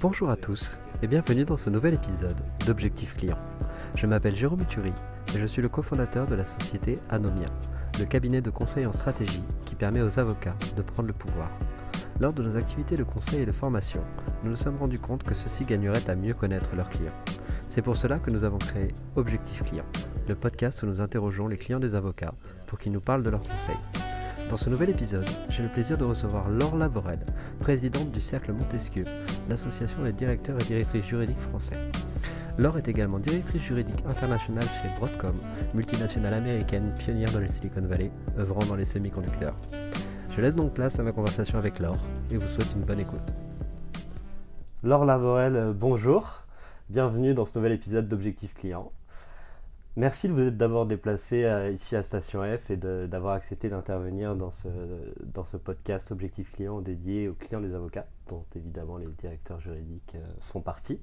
Bonjour à tous et bienvenue dans ce nouvel épisode d'Objectif Client. Je m'appelle Jérôme Uturi et je suis le cofondateur de la société Anomia, le cabinet de conseil en stratégie qui permet aux avocats de prendre le pouvoir. Lors de nos activités de conseil et de formation, nous nous sommes rendus compte que ceux-ci gagneraient à mieux connaître leurs clients. C'est pour cela que nous avons créé Objectif Client, le podcast où nous interrogeons les clients des avocats pour qu'ils nous parlent de leurs conseils. Dans ce nouvel épisode, j'ai le plaisir de recevoir Laure Lavorel, présidente du Cercle Montesquieu, l'association des directeurs et directrices juridiques français. Laure est également directrice juridique internationale chez Broadcom, multinationale américaine pionnière dans le Silicon Valley, œuvrant dans les semi-conducteurs. Je laisse donc place à ma conversation avec Laure et vous souhaite une bonne écoute. Laure Lavorel, bonjour, bienvenue dans ce nouvel épisode d'Objectif Client. Merci de vous être d'abord déplacé ici à Station F et d'avoir accepté d'intervenir dans ce podcast Objectif Client dédié aux clients des avocats, dont évidemment les directeurs juridiques font partie.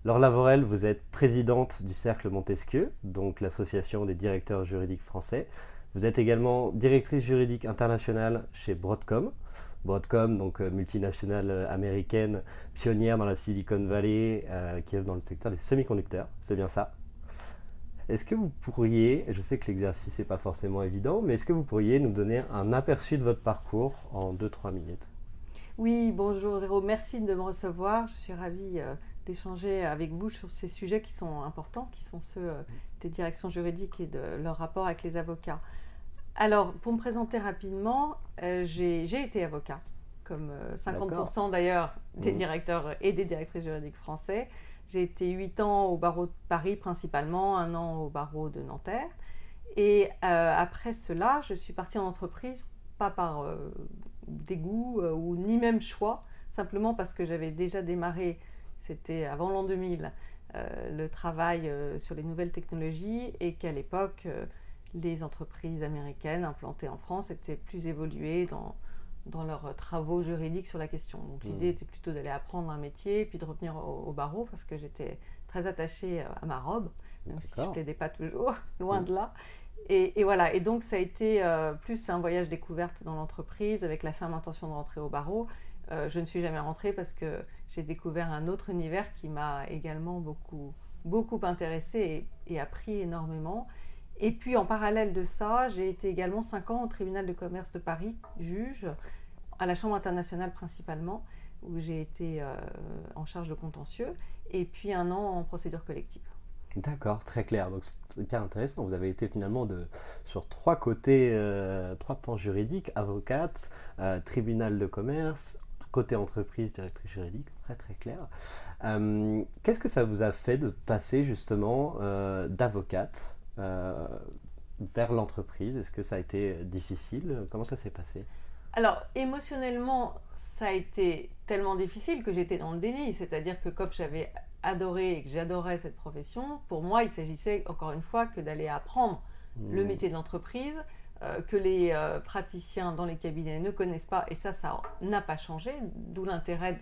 Laure Lavorel, vous êtes présidente du Cercle Montesquieu, donc l'association des directeurs juridiques français. Vous êtes également directrice juridique internationale chez Broadcom. Broadcom, donc multinationale américaine, pionnière dans la Silicon Valley, qui œuvre dans le secteur des semi-conducteurs, c'est bien ça? Est-ce que vous pourriez, je sais que l'exercice n'est pas forcément évident, mais est-ce que vous pourriez nous donner un aperçu de votre parcours en 2-3 minutes? Oui, bonjour Jérôme, merci de me recevoir. Je suis ravie d'échanger avec vous sur ces sujets qui sont importants, qui sont ceux des directions juridiques et de leur rapport avec les avocats. Alors, pour me présenter rapidement, j'ai été avocat, comme 50% d'ailleurs des directeurs et des directrices juridiques français. J'ai été 8 ans au barreau de Paris principalement, 1 an au barreau de Nanterre. Et après cela, je suis partie en entreprise, pas par dégoût ou ni même choix, simplement parce que j'avais déjà démarré, c'était avant l'an 2000, le travail sur les nouvelles technologies et qu'à l'époque, les entreprises américaines implantées en France étaient plus évoluées dans leurs travaux juridiques sur la question. Donc l'idée était plutôt d'aller apprendre un métier, puis de revenir au barreau, parce que j'étais très attachée à ma robe, même si je ne plaidais pas toujours, loin de là. Et voilà, et donc ça a été plus un voyage découverte dans l'entreprise, avec la ferme intention de rentrer au barreau. Je ne suis jamais rentrée parce que j'ai découvert un autre univers qui m'a également beaucoup intéressée et appris énormément. Et puis en parallèle de ça, j'ai été également 5 ans au tribunal de commerce de Paris, juge, à la Chambre internationale principalement, où j'ai été en charge de contentieux, et puis 1 an en procédure collective. D'accord, très clair. Donc c'est hyper intéressant. Vous avez été finalement sur 3 côtés, 3 pans juridiques, avocate, tribunal de commerce, côté entreprise, directrice juridique, très très clair. Qu'est-ce que ça vous a fait de passer justement d'avocate vers l'entreprise? Est-ce que ça a été difficile? Comment ça s'est passé? Alors, émotionnellement, ça a été tellement difficile que j'étais dans le déni. C'est-à-dire que comme j'avais adoré et que j'adorais cette profession, pour moi, il s'agissait encore une fois que d'aller apprendre le métier de l'entreprise, que les praticiens dans les cabinets ne connaissent pas, et ça n'a pas changé, d'où l'intérêt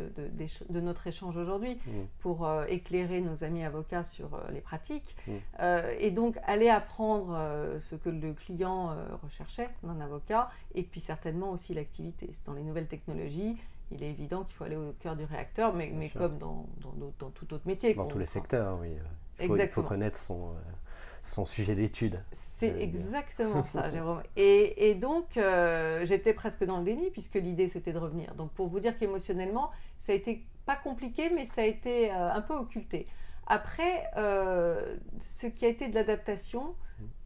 de notre échange aujourd'hui, pour éclairer nos amis avocats sur les pratiques, et donc aller apprendre ce que le client recherchait d'un avocat, et puis certainement aussi l'activité. Dans les nouvelles technologies, il est évident qu'il faut aller au cœur du réacteur, mais comme dans tout autre métier. Dans tous les secteurs, oui. Il faut connaître son sujet d'étude. C'est exactement ça, Jérôme. Et donc, j'étais presque dans le déni, puisque l'idée, c'était de revenir. Donc, pour vous dire qu'émotionnellement, ça a été pas compliqué, mais ça a été un peu occulté. Après, ce qui a été de l'adaptation,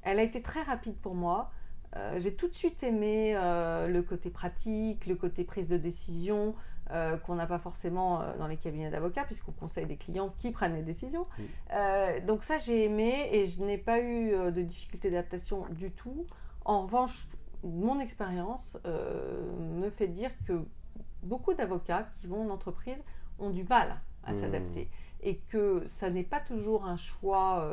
elle a été très rapide pour moi. J'ai tout de suite aimé le côté pratique, le côté prise de décision, qu'on n'a pas forcément dans les cabinets d'avocats, puisqu'on conseille des clients qui prennent les décisions. Donc ça, j'ai aimé et je n'ai pas eu de difficulté d'adaptation du tout. En revanche, mon expérience me fait dire que beaucoup d'avocats qui vont en entreprise ont du mal à s'adapter et que ça n'est pas toujours un choix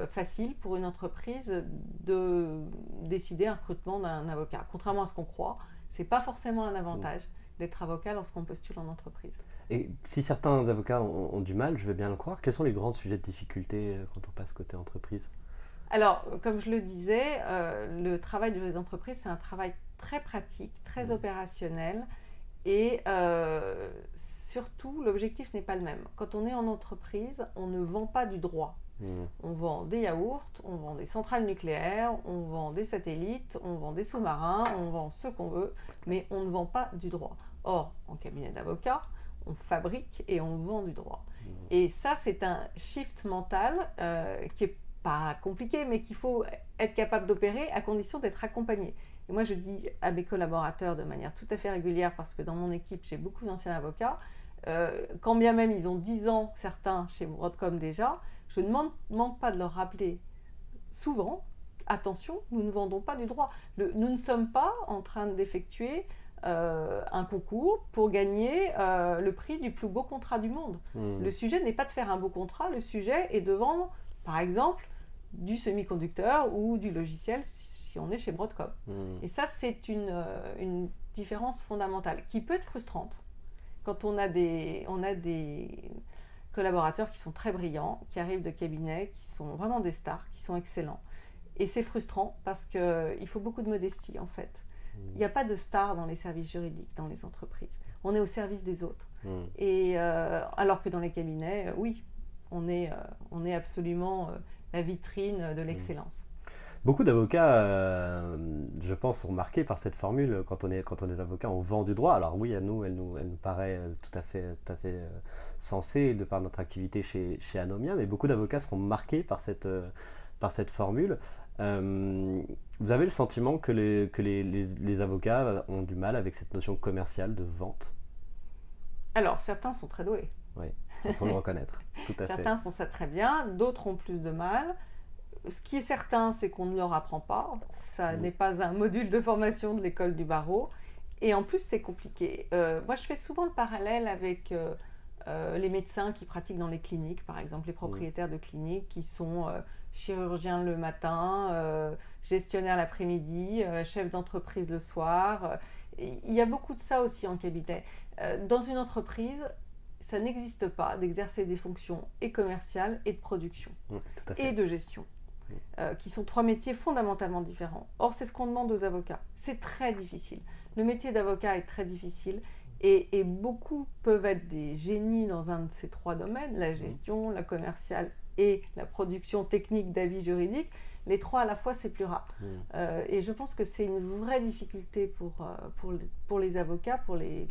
facile pour une entreprise de décider un recrutement d'un avocat. Contrairement à ce qu'on croit, ce n'est pas forcément un avantage d'être avocat lorsqu'on postule en entreprise. Et si certains avocats ont du mal, je vais bien le croire, quels sont les grands sujets de difficulté quand on passe côté entreprise? Alors, comme je le disais, le travail des entreprises, c'est un travail très pratique, très opérationnel, et surtout, l'objectif n'est pas le même. Quand on est en entreprise, on ne vend pas du droit. On vend des yaourts, on vend des centrales nucléaires, on vend des satellites, on vend des sous-marins, on vend ce qu'on veut, mais on ne vend pas du droit. Or, en cabinet d'avocat, on fabrique et on vend du droit. Et ça, c'est un shift mental qui n'est pas compliqué, mais qu'il faut être capable d'opérer à condition d'être accompagné. Et moi, je dis à mes collaborateurs de manière tout à fait régulière, parce que dans mon équipe, j'ai beaucoup d'anciens avocats, quand bien même ils ont 10 ans, certains chez Broadcom déjà, je ne manque pas de leur rappeler souvent, attention, nous ne vendons pas du droit. Nous ne sommes pas en train d'effectuer un concours pour gagner le prix du plus beau contrat du monde. Le sujet n'est pas de faire un beau contrat, le sujet est de vendre, par exemple, du semi-conducteur ou du logiciel si on est chez Broadcom. Et ça, c'est une différence fondamentale qui peut être frustrante quand on a des collaborateurs qui sont très brillants, qui arrivent de cabinets, qui sont vraiment des stars, qui sont excellents. Et c'est frustrant parce qu'il faut beaucoup de modestie en fait. Il n'y a pas de stars dans les services juridiques, dans les entreprises. On est au service des autres. Et alors que dans les cabinets, oui, on est absolument la vitrine de l'excellence. Beaucoup d'avocats, je pense, sont marqués par cette formule. Quand on est avocat, on vend du droit. Alors oui, elle nous paraît tout à fait sensée de par notre activité chez Anomia, mais beaucoup d'avocats seront marqués par cette formule. Vous avez le sentiment que les avocats ont du mal avec cette notion commerciale de vente? Alors, certains sont très doués. Oui, il faut le reconnaître. Tout à fait. Certains font ça très bien, d'autres ont plus de mal. Ce qui est certain, c'est qu'on ne leur apprend pas. Ça n'est pas un module de formation de l'école du barreau. Et en plus, c'est compliqué. Moi, je fais souvent le parallèle avec les médecins qui pratiquent dans les cliniques, par exemple, les propriétaires de cliniques qui sont chirurgiens le matin, gestionnaires l'après-midi, chefs d'entreprise le soir. Il y a beaucoup de ça aussi en cabinet. Dans une entreprise, ça n'existe pas d'exercer des fonctions et commerciales et de production et de gestion. Qui sont 3 métiers fondamentalement différents. Or, c'est ce qu'on demande aux avocats. C'est très difficile. Le métier d'avocat est très difficile et beaucoup peuvent être des génies dans un de ces 3 domaines, la gestion, la commerciale et la production technique d'avis juridiques. Les 3 à la fois, c'est plus rare. Et je pense que c'est une vraie difficulté pour les avocats, pour les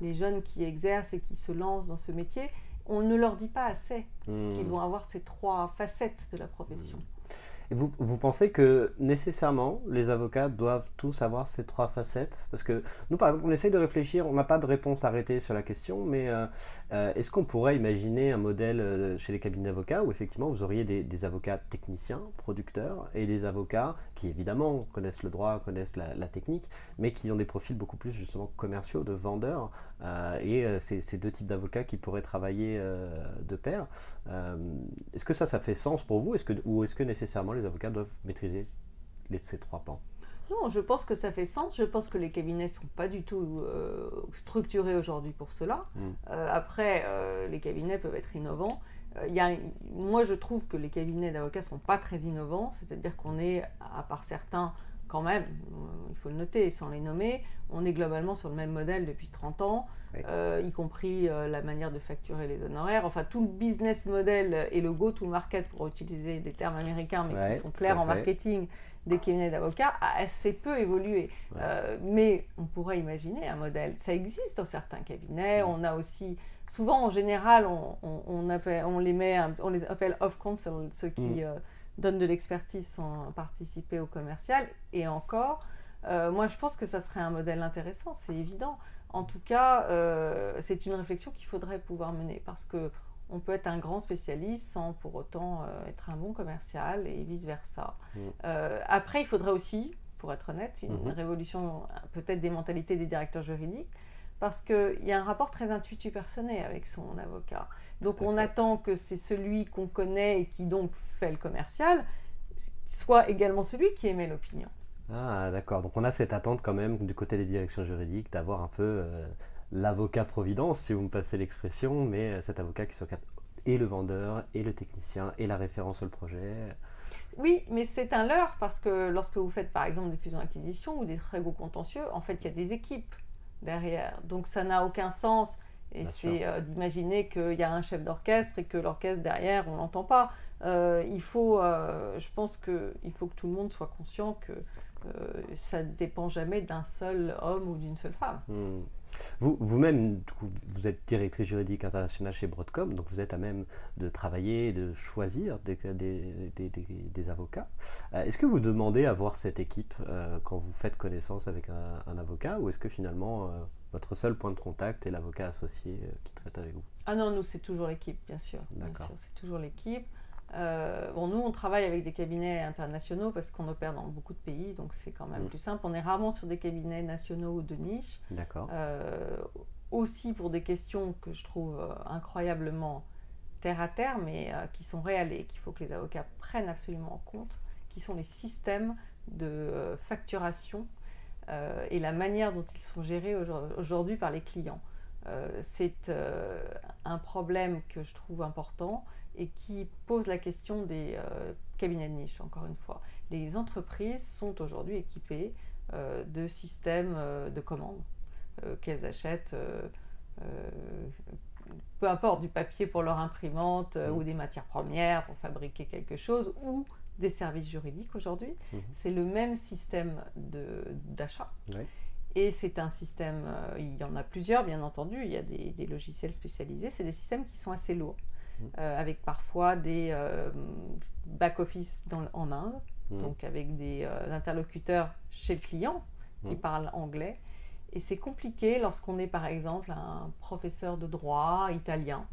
jeunes qui exercent et qui se lancent dans ce métier. On ne leur dit pas assez qu'ils vont avoir ces 3 facettes de la profession. Et vous pensez que nécessairement les avocats doivent tous avoir ces 3 facettes? Parce que nous, par exemple, on essaye de réfléchir, on n'a pas de réponse arrêtée sur la question, mais est-ce qu'on pourrait imaginer un modèle chez les cabinets d'avocats où effectivement vous auriez des avocats techniciens, producteurs, et des avocats qui évidemment connaissent le droit, connaissent la technique, mais qui ont des profils beaucoup plus justement commerciaux, de vendeurs, et ces 2 types d'avocats qui pourraient travailler de pair. Est-ce que ça fait sens pour vous, ou est-ce que nécessairement les avocats doivent maîtriser ces 3 pans? Non, je pense que ça fait sens. Je pense que les cabinets ne sont pas du tout structurés aujourd'hui pour cela. Après, les cabinets peuvent être innovants. Moi, je trouve que les cabinets d'avocats ne sont pas très innovants. C'est-à-dire qu'on est, à part certains, quand même, il faut le noter sans les nommer, on est globalement sur le même modèle depuis 30 ans, y compris la manière de facturer les honoraires. Enfin, tout le business model et le go-to-market, pour utiliser des termes américains, mais qui sont clairs en marketing, des cabinets d'avocats, a assez peu évolué. Mais on pourrait imaginer un modèle. Ça existe dans certains cabinets. On a aussi, souvent en général, on les appelle off-counsel, ceux qui donnent de l'expertise sans participer au commercial. Et encore, moi je pense que ça serait un modèle intéressant, c'est évident. En tout cas, c'est une réflexion qu'il faudrait pouvoir mener parce qu'on peut être un grand spécialiste sans pour autant être un bon commercial et vice-versa. Après, il faudrait aussi, pour être honnête, une révolution peut-être des mentalités des directeurs juridiques parce qu'il y a un rapport très intuitu-personné avec son avocat. Donc on attend que c'est celui qu'on connaît et qui donc fait le commercial soit également celui qui émet l'opinion. Ah d'accord, donc on a cette attente quand même du côté des directions juridiques d'avoir un peu l'avocat providence, si vous me passez l'expression, mais cet avocat qui soit capable et le vendeur, et le technicien, et la référence sur le projet. Oui, mais c'est un leurre parce que lorsque vous faites par exemple des fusions-acquisitions ou des très gros contentieux, en fait il y a des équipes derrière, donc ça n'a aucun sens. Et Bien c'est d'imaginer qu'il y a un chef d'orchestre et que l'orchestre derrière, on ne l'entend pas. Je pense qu'il faut que tout le monde soit conscient que ça ne dépend jamais d'un seul homme ou d'une seule femme. Vous-même, du coup, vous êtes directrice juridique internationale chez Broadcom, donc vous êtes à même de travailler et de choisir des avocats. Est-ce que vous demandez à voir cette équipe quand vous faites connaissance avec un avocat, ou est-ce que finalement votre seul point de contact est l'avocat associé qui traite avec vous? Ah non, nous c'est toujours l'équipe, bien sûr. D'accord. Bien sûr, c'est toujours l'équipe. Nous, on travaille avec des cabinets internationaux parce qu'on opère dans beaucoup de pays, donc c'est quand même plus simple. On est rarement sur des cabinets nationaux ou de niche. D'accord. Aussi pour des questions que je trouve incroyablement terre à terre, mais qui sont réelles et qu'il faut que les avocats prennent absolument en compte, qui sont les systèmes de facturation et la manière dont ils sont gérés aujourd'hui par les clients. C'est un problème que je trouve important et qui pose la question des cabinets de niche, encore une fois. Les entreprises sont aujourd'hui équipées de systèmes de commande qu'elles achètent, peu importe, du papier pour leur imprimante ou des matières premières pour fabriquer quelque chose, ou des services juridiques aujourd'hui. C'est le même système d'achat. Ouais. Et c'est un système, il y en a plusieurs bien entendu, il y a des logiciels spécialisés, c'est des systèmes qui sont assez lourds, avec parfois des back-office en Inde, donc avec des interlocuteurs chez le client qui parlent anglais. Et c'est compliqué lorsqu'on est par exemple un professeur de droit italien,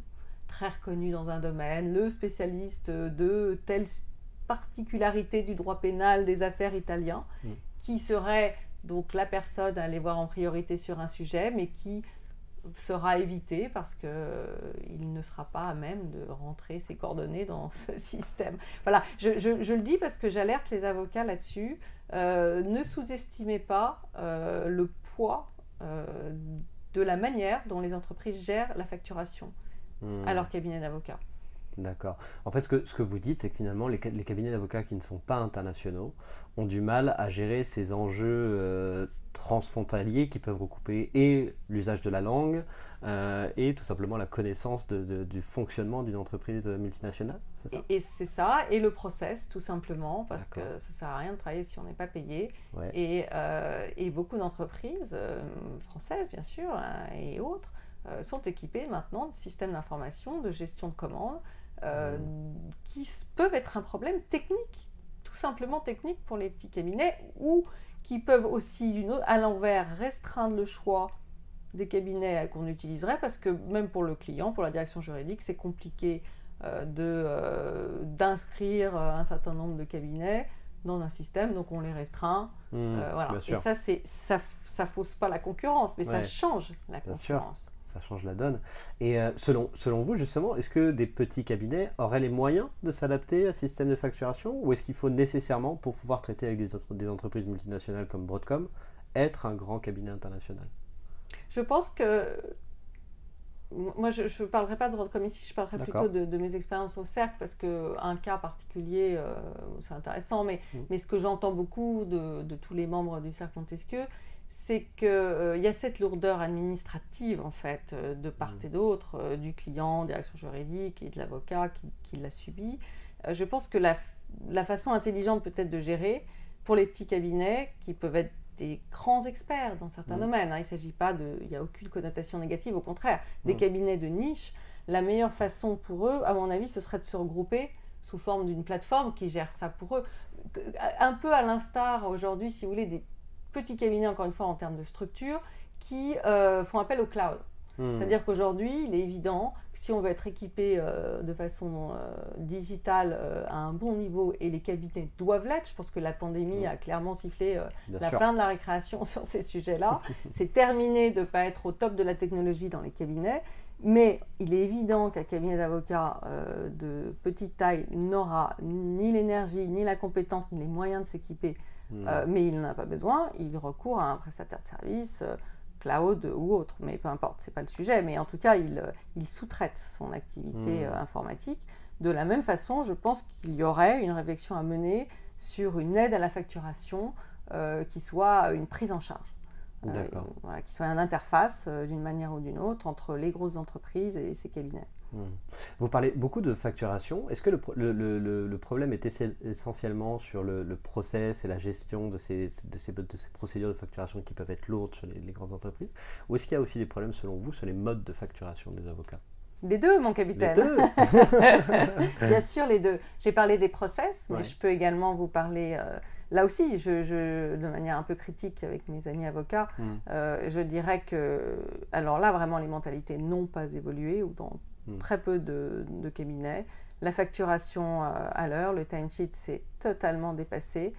très reconnu dans un domaine, le spécialiste de telle particularité du droit pénal des affaires italiens, qui serait donc la personne à aller voir en priorité sur un sujet, mais qui sera évité parce qu'il ne sera pas à même de rentrer ses coordonnées dans ce système. Voilà, je le dis parce que j'alerte les avocats là-dessus. Ne sous-estimez pas le poids de la manière dont les entreprises gèrent la facturation à leur cabinet d'avocats. D'accord. En fait, ce que vous dites, c'est que finalement, les cabinets d'avocats qui ne sont pas internationaux ont du mal à gérer ces enjeux transfrontaliers qui peuvent recouper et l'usage de la langue et tout simplement la connaissance du fonctionnement d'une entreprise multinationale, c'est ça? Et c'est ça, et le process, tout simplement, parce que ça ne sert à rien de travailler si on n'est pas payé. Ouais. Et beaucoup d'entreprises, françaises bien sûr, et autres, sont équipées maintenant de systèmes d'information, de gestion de commandes, qui peuvent être un problème technique, tout simplement technique pour les petits cabinets, ou qui peuvent aussi, à l'envers, restreindre le choix des cabinets qu'on utiliserait, parce que même pour le client, pour la direction juridique, c'est compliqué d'inscrire un certain nombre de cabinets dans un système, donc on les restreint. Voilà. Et ça fausse pas la concurrence, mais ça change la concurrence. Ça change la donne. Et selon vous, justement, est-ce que des petits cabinets auraient les moyens de s'adapter à ce système de facturation, ou est-ce qu'il faut nécessairement, pour pouvoir traiter avec des entreprises multinationales comme Broadcom, être un grand cabinet international? Je pense que moi, je ne parlerai pas de Broadcom ici, je parlerai plutôt de mes expériences au cercle, parce qu'un cas particulier, c'est intéressant, mais ce que j'entends beaucoup de tous les membres du cercle Montesquieu, c'est qu'il y a cette lourdeur administrative, en fait, de part et d'autre, du client, direction juridique et de l'avocat qui l'a subi. Je pense que la façon intelligente peut-être de gérer, pour les petits cabinets, qui peuvent être des grands experts dans certains domaines, il ne s'agit pas il n'y a aucune connotation négative, au contraire, des cabinets de niche, la meilleure façon pour eux, à mon avis, ce serait de se regrouper sous forme d'une plateforme qui gère ça pour eux. Un peu à l'instar, aujourd'hui, si vous voulez, des petits cabinets, encore une fois, en termes de structure, qui font appel au cloud. C'est-à-dire qu'aujourd'hui, il est évident que si on veut être équipé de façon digitale à un bon niveau, et les cabinets doivent l'être, je pense que la pandémie a clairement sifflé fin de la récréation sur ces sujets-là. C'est terminé de ne pas être au top de la technologie dans les cabinets, mais il est évident qu'un cabinet d'avocats de petite taille n'aura ni l'énergie, ni la compétence, ni les moyens de s'équiper, mais il n'en a pas besoin, il recourt à un prestataire de service, cloud ou autre, mais peu importe, c'est pas le sujet, mais en tout cas, il sous-traite son activité informatique. De la même façon, je pense qu'il y aurait une réflexion à mener sur une aide à la facturation qui soit une prise en charge. voilà, qui soit une interface d'une manière ou d'une autre entre les grosses entreprises et ces cabinets. Vous parlez beaucoup de facturation. Est-ce que le problème est essentiellement sur le process et la gestion de ces procédures de facturation qui peuvent être lourdes sur les grandes entreprises? Ou est-ce qu'il y a aussi des problèmes, selon vous, sur les modes de facturation des avocats? Les deux, mon capitaine. Les deux. Bien sûr, les deux. J'ai parlé des process, mais je peux également vous parler... là aussi, de manière un peu critique avec mes amis avocats, je dirais que... Alors là, vraiment, les mentalités n'ont pas évolué, ou dans très peu de cabinets. La facturation à l'heure, le timesheet, c'est totalement dépassé.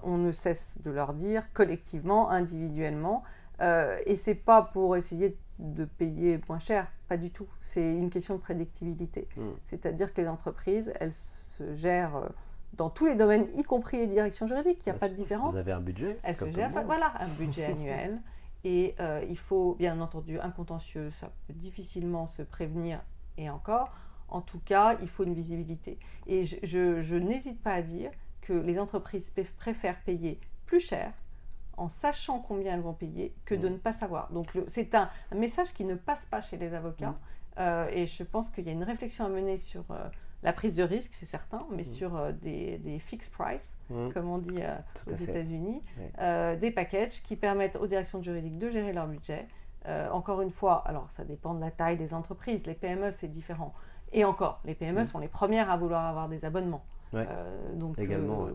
On ne cesse de leur dire, collectivement, individuellement. Et ce n'est pas pour essayer de payer moins cher, pas du tout. C'est une question de prédictibilité. C'est-à-dire que les entreprises, elles se gèrent dans tous les domaines, y compris les directions juridiques. Il n'y a pas de différence. Vous avez un budget. Elles se gèrent, voilà, un budget annuel. Et il faut, bien entendu, un contentieux, ça peut difficilement se prévenir, et encore. En tout cas, il faut une visibilité. Et je n'hésite pas à dire que les entreprises préfèrent payer plus cher en sachant combien elles vont payer que de ne pas savoir. Donc c'est un message qui ne passe pas chez les avocats. Et je pense qu'il y a une réflexion à mener sur la prise de risque, c'est certain, mais sur des fixed price, comme on dit aux États-Unis, des packages qui permettent aux directions juridiques de gérer leur budget. Encore une fois, alors ça dépend de la taille des entreprises. Les PME, c'est différent. Et encore, les PME sont les premières à vouloir avoir des abonnements. Donc,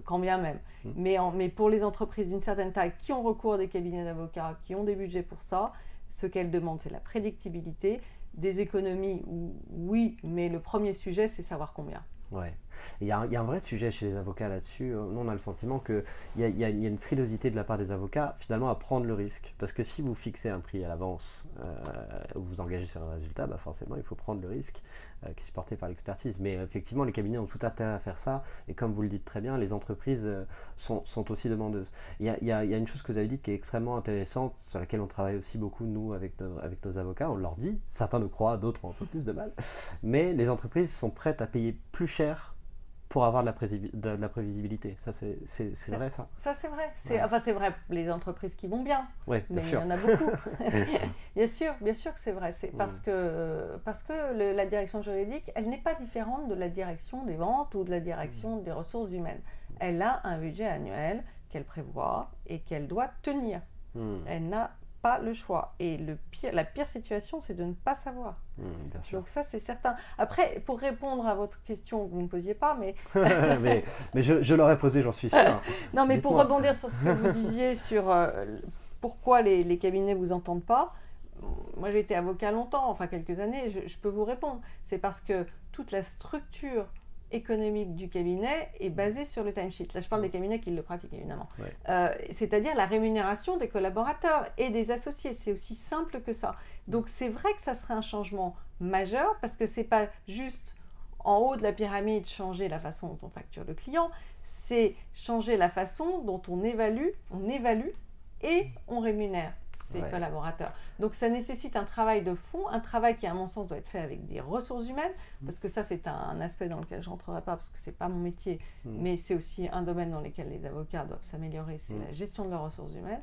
quand bien même. Mais pour les entreprises d'une certaine taille qui ont recours à des cabinets d'avocats, qui ont des budgets pour ça, ce qu'elles demandent, c'est la prédictibilité, des économies, oui, mais le premier sujet, c'est savoir combien. Ouais. Il y a un vrai sujet chez les avocats là-dessus. Nous, on a le sentiment qu'il y a une frilosité de la part des avocats, finalement, à prendre le risque. Parce que si vous fixez un prix à l'avance, ou vous engagez sur un résultat, forcément, il faut prendre le risque qui est supporté par l'expertise. Mais effectivement, les cabinets ont tout intérêt à faire ça. Et comme vous le dites très bien, les entreprises sont aussi demandeuses. Il y a une chose que vous avez dite qui est extrêmement intéressante, sur laquelle on travaille aussi beaucoup, nous, avec nos avocats. On leur dit, certains nous croient, d'autres ont un peu plus de mal. Mais les entreprises sont prêtes à payer plus cher pour avoir de la prévisibilité. Ça, c'est vrai, ça? Ça, c'est vrai. C'est vrai pour les entreprises qui vont bien. Oui, mais bien sûr. Il y en a beaucoup. bien sûr que c'est vrai. C'est parce que la direction juridique, elle n'est pas différente de la direction des ventes ou de la direction des ressources humaines. Elle a un budget annuel qu'elle prévoit et qu'elle doit tenir. Elle n'a pas le choix. Et la pire situation, c'est de ne pas savoir. Bien sûr. Donc ça, c'est certain. Après, pour répondre à votre question, vous ne me posiez pas, mais... mais je l'aurais posé, j'en suis sûr. Non, mais pour rebondir sur ce que vous disiez sur pourquoi les cabinets ne vous entendent pas, moi j'ai été avocat longtemps, enfin quelques années, je peux vous répondre. C'est parce que toute la structure économique du cabinet est basée sur le timesheet. Là, je parle des cabinets qui le pratiquent, évidemment. C'est-à-dire la rémunération des collaborateurs et des associés. C'est aussi simple que ça. Donc, c'est vrai que ça serait un changement majeur parce que ce n'est pas juste en haut de la pyramide changer la façon dont on facture le client, c'est changer la façon dont on évalue et on rémunère ses collaborateurs. Donc ça nécessite un travail de fond, un travail qui à mon sens doit être fait avec des ressources humaines, parce que ça c'est un aspect dans lequel je ne rentrerai pas parce que ce n'est pas mon métier, mais c'est aussi un domaine dans lequel les avocats doivent s'améliorer, c'est la gestion de leurs ressources humaines.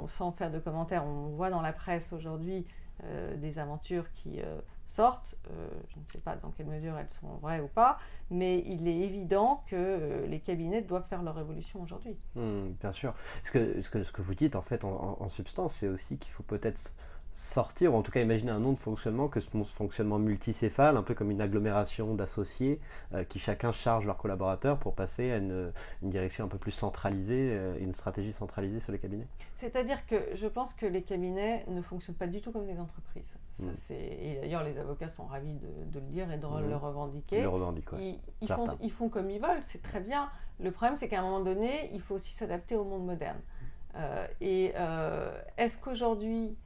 Sans faire de commentaires, on voit dans la presse aujourd'hui des aventures qui sortent, je ne sais pas dans quelle mesure elles sont vraies ou pas, mais il est évident que les cabinets doivent faire leur évolution aujourd'hui. Bien sûr. Ce que vous dites en fait en substance, c'est aussi qu'il faut peut-être sortir, ou en tout cas imaginer un nom de fonctionnement, que ce fonctionnement multicéphale, un peu comme une agglomération d'associés qui chacun charge leurs collaborateurs pour passer à une direction un peu plus centralisée, une stratégie centralisée sur les cabinets. C'est-à-dire que je pense que les cabinets ne fonctionnent pas du tout comme des entreprises. Et d'ailleurs les avocats sont ravis de le dire et de le revendiquer. Ils le revendiquent, oui. Ils font comme ils veulent, c'est très bien. Le problème c'est qu'à un moment donné, il faut aussi s'adapter au monde moderne. Est-ce qu'aujourd'hui,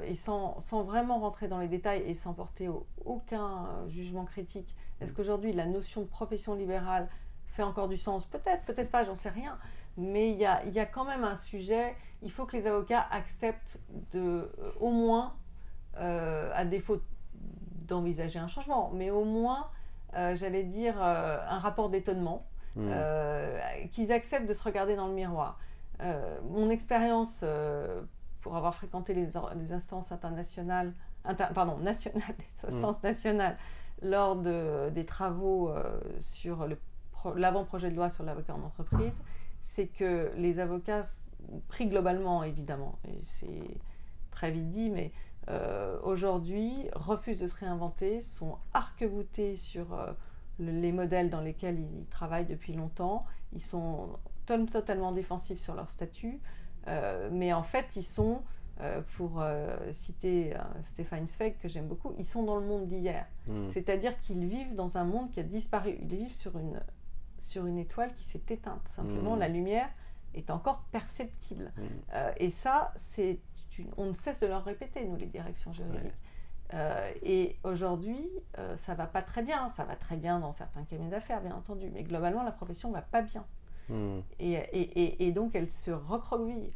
et sans vraiment rentrer dans les détails et sans porter aucun jugement critique, est-ce qu'aujourd'hui la notion de profession libérale fait encore du sens? Peut-être pas, j'en sais rien, mais il y a quand même un sujet. Il faut que les avocats acceptent au moins, à défaut d'envisager un changement, mais au moins, j'allais dire, un rapport d'étonnement, qu'ils acceptent de se regarder dans le miroir. Mon expérience, pour avoir fréquenté les instances internationales, nationales, les instances nationales, lors des travaux sur l'avant-projet de loi sur l'avocat en entreprise, c'est que les avocats, pris globalement évidemment, et c'est très vite dit, mais aujourd'hui refusent de se réinventer, sont arc-boutés sur les modèles dans lesquels ils travaillent depuis longtemps, ils sont totalement défensifs sur leur statut, mais en fait ils sont, pour citer Stéphane Zweig que j'aime beaucoup, ils sont dans le monde d'hier. C'est-à-dire qu'ils vivent dans un monde qui a disparu, ils vivent sur une étoile qui s'est éteinte. Simplement, la lumière est encore perceptible. Et ça, on ne cesse de leur répéter, nous, les directions juridiques. Et aujourd'hui, ça ne va pas très bien. Ça va très bien dans certains cabinets d'affaires, bien entendu. Mais globalement, la profession ne va pas bien. Et donc, elle se recroqueville.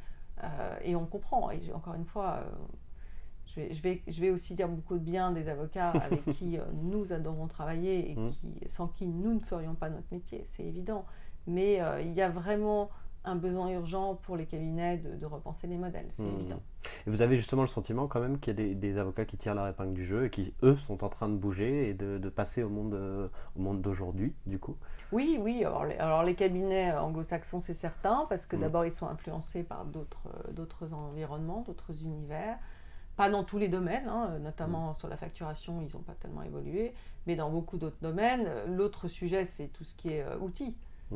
Et on comprend. Et encore une fois, je vais aussi dire beaucoup de bien des avocats avec qui nous adorons travailler et sans qui nous ne ferions pas notre métier, c'est évident. Mais il y a vraiment un besoin urgent pour les cabinets de repenser les modèles, c'est évident. Et vous avez justement le sentiment quand même qu'il y a des avocats qui tirent leur épingle du jeu et qui, eux, sont en train de bouger et de passer au monde d'aujourd'hui, du coup? Oui. Alors les cabinets anglo-saxons, c'est certain, parce que d'abord, ils sont influencés par d'autres environnements, d'autres univers. Pas dans tous les domaines, notamment sur la facturation, ils n'ont pas tellement évolué, mais dans beaucoup d'autres domaines. L'autre sujet, c'est tout ce qui est outils.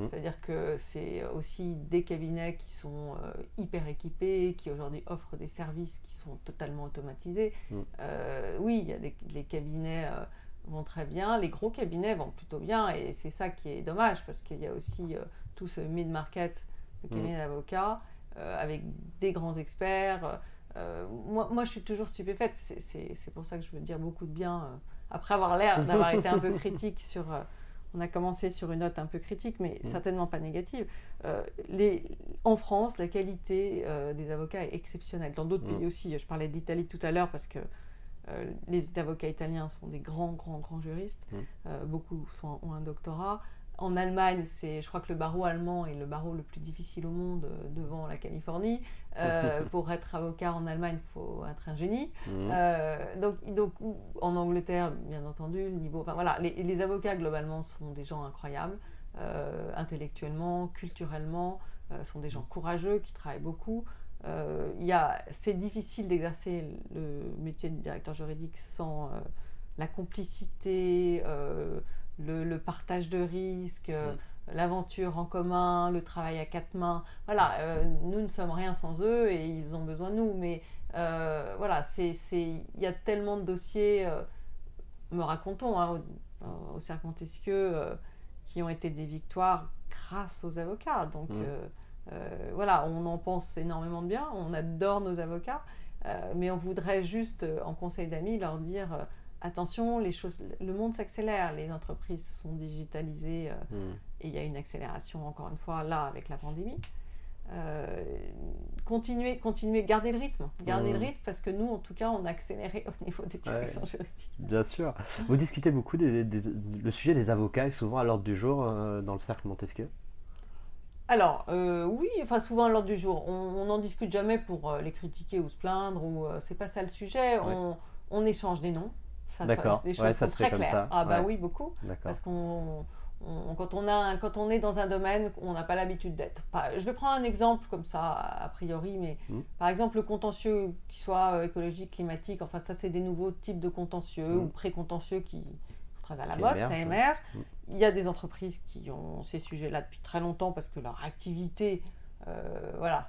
C'est-à-dire que c'est aussi des cabinets qui sont hyper équipés, qui aujourd'hui offrent des services qui sont totalement automatisés. Oui, il y a les cabinets vont très bien, les gros cabinets vont plutôt bien, et c'est ça qui est dommage, parce qu'il y a aussi tout ce mid-market de cabinets d'avocats avec des grands experts. Moi, je suis toujours stupéfaite. C'est pour ça que je veux dire beaucoup de bien, après avoir l'air d'avoir été un peu critique sur... on a commencé sur une note un peu critique, mais certainement pas négative. En France, la qualité des avocats est exceptionnelle. Dans d'autres pays aussi. Je parlais de l'Italie tout à l'heure parce que les avocats italiens sont des grands juristes. Beaucoup ont un doctorat. En Allemagne, je crois que le barreau allemand est le barreau le plus difficile au monde devant la Californie. Pour être avocat en Allemagne, il faut être un génie. Donc, en Angleterre, bien entendu, le niveau... Enfin, voilà, les avocats, globalement, sont des gens incroyables, intellectuellement, culturellement, sont des gens courageux, qui travaillent beaucoup. C'est difficile d'exercer le métier de directeur juridique sans la complicité... Le partage de risques, l'aventure en commun, le travail à quatre mains. Voilà, nous ne sommes rien sans eux et ils ont besoin de nous. Mais voilà, il y a tellement de dossiers, me racontons, au Cercle Montesquieu, qui ont été des victoires grâce aux avocats. Donc voilà, on en pense énormément de bien, on adore nos avocats, mais on voudrait juste, en conseil d'amis, leur dire... attention, le monde s'accélère, les entreprises sont digitalisées et il y a une accélération, encore une fois, là, avec la pandémie. Continuer, garder le rythme parce que nous, en tout cas, on a accéléré au niveau des directions juridiques. Bien sûr. Vous discutez beaucoup le sujet des avocats est souvent à l'ordre du jour dans le Cercle Montesquieu? Alors, oui, enfin souvent à l'ordre du jour. On n'en discute jamais pour les critiquer ou se plaindre, c'est pas ça le sujet. On échange des noms. D'accord. Les choses sont très claires. Ça. Ah bah oui, beaucoup. Parce quand on est dans un domaine où on n'a pas l'habitude d'être. Je vais prendre un exemple comme ça, a priori, mais par exemple le contentieux, qui soit écologique, climatique, enfin ça c'est des nouveaux types de contentieux ou pré-contentieux qui sont très à la mode, ça émerge. Il y a des entreprises qui ont ces sujets-là depuis très longtemps parce que leur activité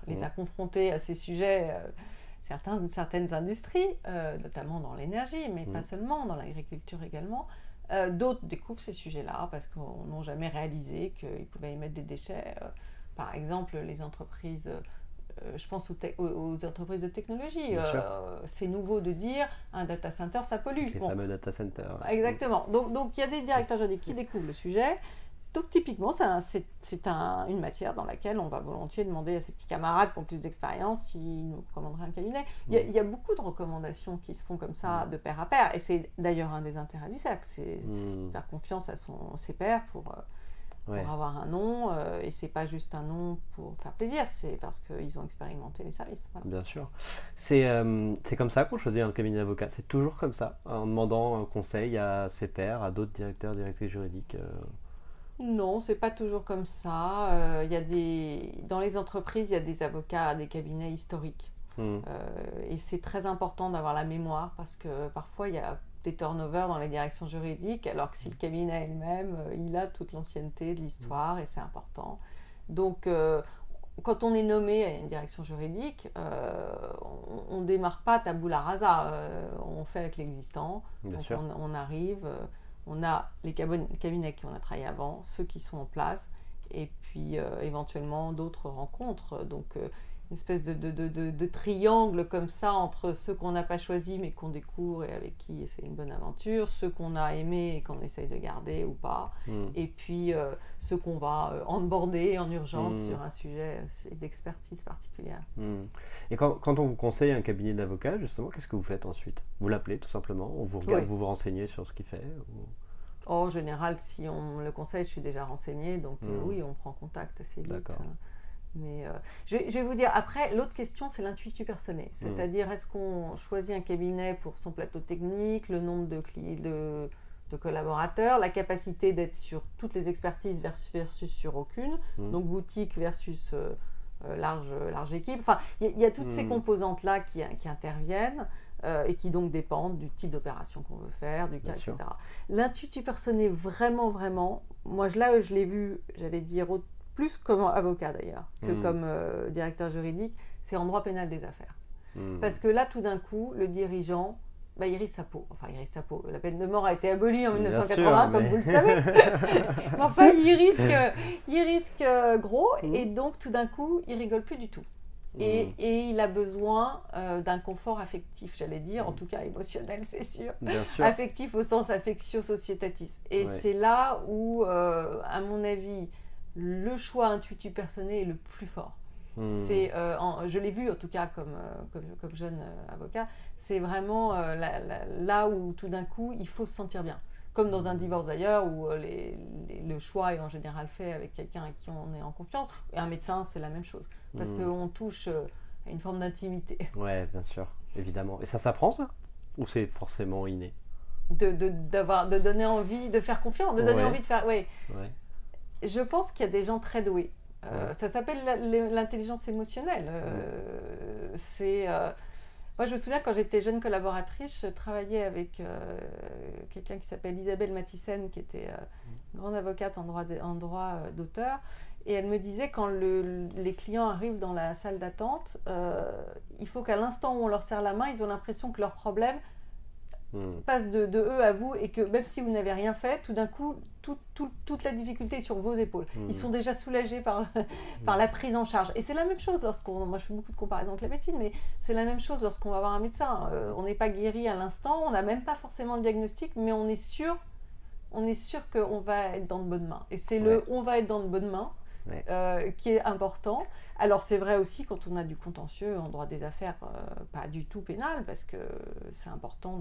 les a confrontés à ces sujets. Certaines industries, notamment dans l'énergie, mais pas seulement, dans l'agriculture également. D'autres découvrent ces sujets-là parce qu'on n'a jamais réalisé qu'ils pouvaient émettre des déchets. Par exemple, les entreprises, je pense aux entreprises de technologie. C'est nouveau de dire un data center, ça pollue. Les fameux data centers. Exactement. Donc, il y a des directeurs juridiques qui découvrent le sujet. Donc typiquement, c'est une matière dans laquelle on va volontiers demander à ses petits camarades qui ont plus d'expérience s'ils nous recommanderaient un cabinet. Il y a beaucoup de recommandations qui se font comme ça, de pair à pair. Et c'est d'ailleurs un des intérêts du cercle, c'est faire confiance à ses pairs pour Ouais. pour avoir un nom, et c'est pas juste un nom pour faire plaisir, c'est parce qu'ils ont expérimenté les services. Voilà. Bien sûr. C'est comme ça qu'on choisit un cabinet d'avocat. C'est toujours comme ça, en demandant un conseil à ses pairs, à d'autres directeurs, directrices juridiques. Non, c'est pas toujours comme ça. Il y a dans les entreprises, il y a des avocats, des cabinets historiques. Hmm. Et c'est très important d'avoir la mémoire parce que parfois il y a des turnovers dans les directions juridiques, alors que si le cabinet est le même, il a toute l'ancienneté de l'histoire et c'est important. Donc, quand on est nommé à une direction juridique, on ne démarre pas tabula rasa, on fait avec l'existant. Bien Donc sûr. on arrive, on a les cabinets qui on a travaillé avant, ceux qui sont en place, et puis éventuellement d'autres rencontres. Donc une espèce de triangle comme ça entre ceux qu'on n'a pas choisis mais qu'on découvre et avec qui c'est une bonne aventure, ceux qu'on a aimés et qu'on essaye de garder ou pas, et puis ceux qu'on va onboarder en urgence sur un sujet d'expertise particulière. Et quand on vous conseille un cabinet d'avocat, justement, qu'est-ce que vous faites ensuite? Vous l'appelez tout simplement, on vous regarde, Oui. vous vous renseignez sur ce qu'il fait En général, si on me le conseille, je suis déjà renseignée, donc oui, on prend contact assez vite. D'accord. Mais je vais vous dire, après, l'autre question, c'est l'intuitu personnel. C'est-à-dire, est-ce qu'on choisit un cabinet pour son plateau technique, le nombre de collaborateurs, la capacité d'être sur toutes les expertises versus sur aucune, donc boutique versus large équipe. Enfin, il y a toutes ces composantes-là qui interviennent et qui donc dépendent du type d'opération qu'on veut faire, du cas, Bien sûr. etc. L'intuitu personnel, vraiment, moi je l'ai vu, j'allais dire, plus comme avocat d'ailleurs que comme directeur juridique, c'est en droit pénal des affaires. Parce que là, tout d'un coup, le dirigeant, il risque sa peau. Enfin, il risque sa peau. La peine de mort a été abolie en 1980, comme vous le savez. Mais enfin, il risque gros, et donc tout d'un coup, il rigole plus du tout. Et il a besoin d'un confort affectif, j'allais dire, en tout cas émotionnel, c'est sûr. Bien sûr. Affectif au sens affectio societatis. Et c'est là où, à mon avis, le choix intuitif personnel est le plus fort. Je l'ai vu en tout cas comme jeune avocat, c'est vraiment là où tout d'un coup il faut se sentir bien. Comme dans un divorce d'ailleurs, où le choix est en général fait avec quelqu'un avec qui on est en confiance. Et un médecin, c'est la même chose. Parce qu'on touche à une forme d'intimité. Ouais, bien sûr, évidemment. Et ça s'apprend, ça? Ou c'est forcément inné? De donner envie de faire confiance, de donner envie de faire... Ouais. Je pense qu'il y a des gens très doués. Ça s'appelle l'intelligence émotionnelle. Moi, je me souviens quand j'étais jeune collaboratrice, je travaillais avec quelqu'un qui s'appelle Isabelle Mathissen, qui était une grande avocate en droit d'auteur. Et elle me disait, quand les clients arrivent dans la salle d'attente, il faut qu'à l'instant où on leur serre la main, ils ont l'impression que leur problème passe de eux à vous, et que même si vous n'avez rien fait, tout d'un coup, toute la difficulté est sur vos épaules. Ils sont déjà soulagés par la prise en charge. Et c'est la même chose moi je fais beaucoup de comparaisons avec la médecine, mais c'est la même chose lorsqu'on va voir un médecin. On n'est pas guéri à l'instant, on n'a même pas forcément le diagnostic, mais on est sûr qu'on va être dans de bonnes mains. Et c'est on va être dans de bonnes mains qui est important. Alors c'est vrai aussi quand on a du contentieux en droit des affaires, pas du tout pénal, parce que c'est important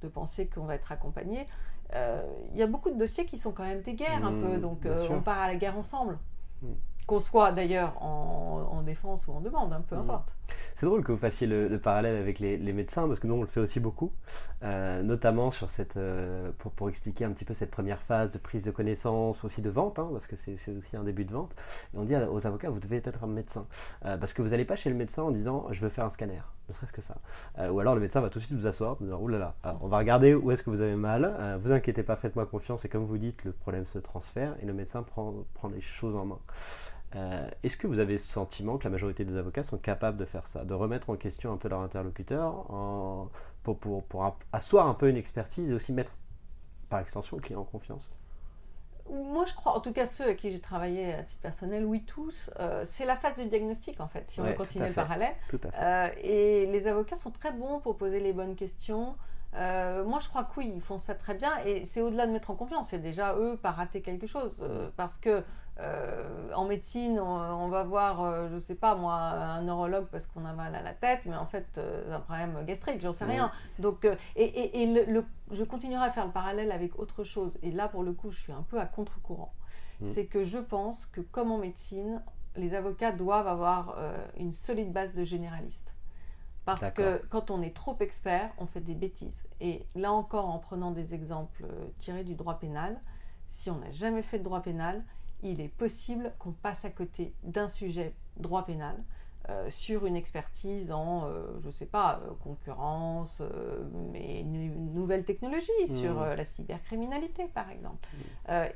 de penser qu'on va être accompagné. Il y a beaucoup de dossiers qui sont quand même des guerres un peu, donc on part à la guerre ensemble. Qu'on soit d'ailleurs en défense ou en demande, peu importe. C'est drôle que vous fassiez le parallèle avec les médecins, parce que nous on le fait aussi beaucoup, notamment sur pour expliquer un petit peu cette première phase de prise de connaissance, aussi de vente, parce que c'est aussi un début de vente. Et on dit aux avocats, vous devez être un médecin, parce que vous n'allez pas chez le médecin en disant je veux faire un scanner, ne serait-ce que ça. Ou alors le médecin va tout de suite vous asseoir, vous dire oulala, alors on va regarder où est-ce que vous avez mal, vous inquiétez pas, faites-moi confiance, et comme vous dites, le problème se transfère et le médecin prend les choses en main. Est-ce que vous avez le sentiment que la majorité des avocats sont capables de faire ça, de remettre en question un peu leur interlocuteur pour asseoir un peu une expertise et aussi mettre par extension le client en confiance? Moi je crois, en tout cas ceux avec qui j'ai travaillé à titre personnel, oui tous, c'est la phase du diagnostic en fait, si on veut continuer le parallèle. Tout à fait. Et les avocats sont très bons pour poser les bonnes questions. Moi je crois que oui, ils font ça très bien, et c'est au-delà de mettre en confiance, c'est déjà eux pas rater quelque chose, parce que En médecine, on va voir, je ne sais pas moi, un neurologue parce qu'on a mal à la tête, mais en fait, un problème gastrique, j'en sais rien. Donc, je continuerai à faire le parallèle avec autre chose. Et là, pour le coup, je suis un peu à contre-courant. C'est que je pense que, comme en médecine, les avocats doivent avoir une solide base de généraliste. Parce que quand on est trop expert, on fait des bêtises. Et là encore, en prenant des exemples tirés du droit pénal, si on n'a jamais fait de droit pénal, il est possible qu'on passe à côté d'un sujet droit pénal sur une expertise en, je ne sais pas, concurrence, mais nouvelles technologies, sur la cybercriminalité par exemple.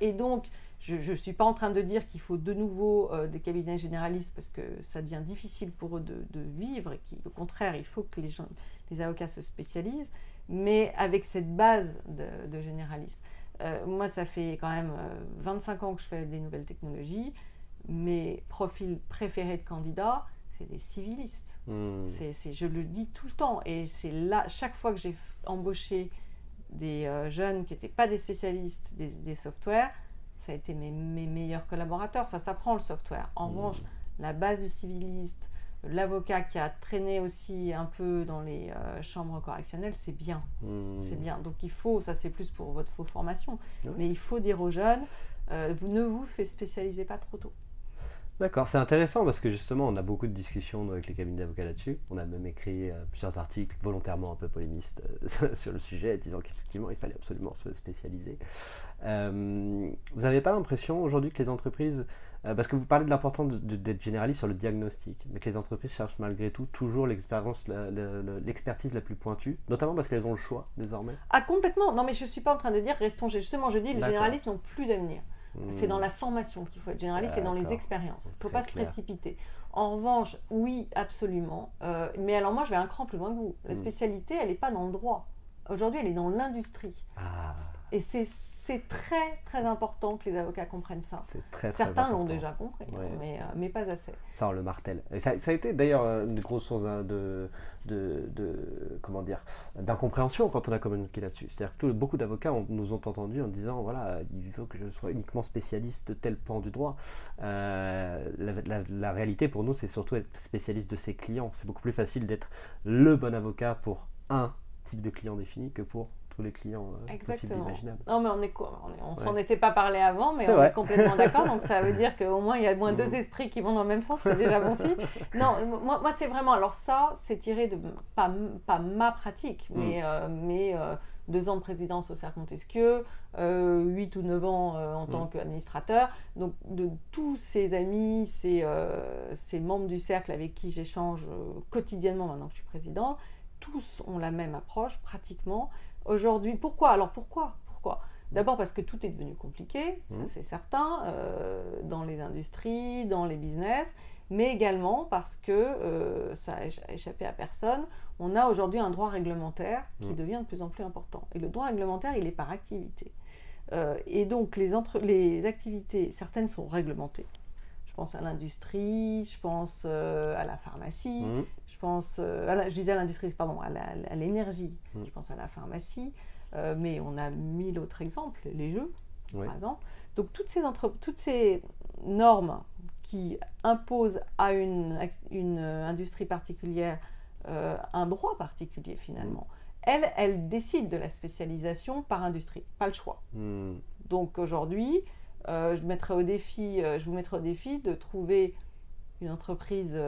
Et donc, je ne suis pas en train de dire qu'il faut de nouveau des cabinets généralistes parce que ça devient difficile pour eux de vivre et qu'au contraire, il faut que les avocats se spécialisent, mais avec cette base de généralistes. Moi, ça fait quand même 25 ans que je fais des nouvelles technologies. Mes profils préférés de candidats, c'est des civilistes. Je le dis tout le temps. Et c'est là, chaque fois que j'ai embauché des jeunes qui n'étaient pas des spécialistes des softwares, ça a été mes meilleurs collaborateurs. Ça s'apprend le software. En revanche, la base du civiliste, l'avocat qui a traîné aussi un peu dans les chambres correctionnelles, c'est bien. C'est bien. Donc il faut, ça c'est plus pour votre formation, mais il faut dire aux jeunes, vous ne vous spécialisez pas trop tôt. D'accord, c'est intéressant parce que justement on a beaucoup de discussions avec les cabinets d'avocats là-dessus. On a même écrit plusieurs articles volontairement un peu polémistes sur le sujet, disant qu'effectivement il fallait absolument se spécialiser. Vous n'avez pas l'impression aujourd'hui que les entreprises, parce que vous parlez de l'importance d'être généraliste sur le diagnostic, mais que les entreprises cherchent malgré tout toujours l'expertise la plus pointue, notamment parce qu'elles ont le choix désormais? Ah complètement, non mais je ne suis pas en train de dire restons, justement je dis les généralistes n'ont plus d'avenir. C'est dans la formation qu'il faut être généraliste, c'est dans les expériences. Il ne faut pas se précipiter. En revanche, oui, absolument. Mais alors moi, je vais un cran plus loin que vous. La spécialité, elle n'est pas dans le droit. Aujourd'hui, elle est dans l'industrie. Et c'est très, très important que les avocats comprennent ça. Certains l'ont déjà compris, mais pas assez. Ça, on le martèle. Et ça a été d'ailleurs une grosse source d'incompréhension quand on a communiqué là-dessus. C'est-à-dire que beaucoup d'avocats nous ont entendus en disant voilà, il faut que je sois uniquement spécialiste de tel pan du droit. La réalité pour nous, c'est surtout être spécialiste de ses clients. C'est beaucoup plus facile d'être le bon avocat pour un type de client défini que pour tous les clients possibles et imaginables. Non, mais on s'en était pas parlé avant, mais on est complètement d'accord. Donc ça veut dire qu'au moins il y a au moins deux esprits qui vont dans le même sens, c'est déjà bon signe. Non, moi c'est vraiment. Alors ça, c'est tiré de pas ma pratique, mais 2 ans de présidence au Cercle Montesquieu, 8 ou 9 ans en tant qu'administrateur. Donc de tous ces amis, ces membres du cercle avec qui j'échange quotidiennement maintenant que je suis président, tous ont la même approche pratiquement. Aujourd'hui, pourquoi D'abord parce que tout est devenu compliqué, ça c'est certain, dans les industries, dans les business, mais également parce que, ça a échappé à personne, on a aujourd'hui un droit réglementaire qui devient de plus en plus important. Et le droit réglementaire, il est par activité. Et donc les activités, certaines sont réglementées. Je pense à l'industrie, je pense à la pharmacie, je pense, je disais à l'industrie, pardon, à l'énergie, je pense à la pharmacie, mais on a 1000 autres exemples, les jeux, par exemple. Donc toutes ces normes qui imposent à une industrie particulière un droit particulier finalement, elles décident de la spécialisation par industrie, pas le choix. Donc aujourd'hui, je vous mettrai au défi de trouver une entreprise,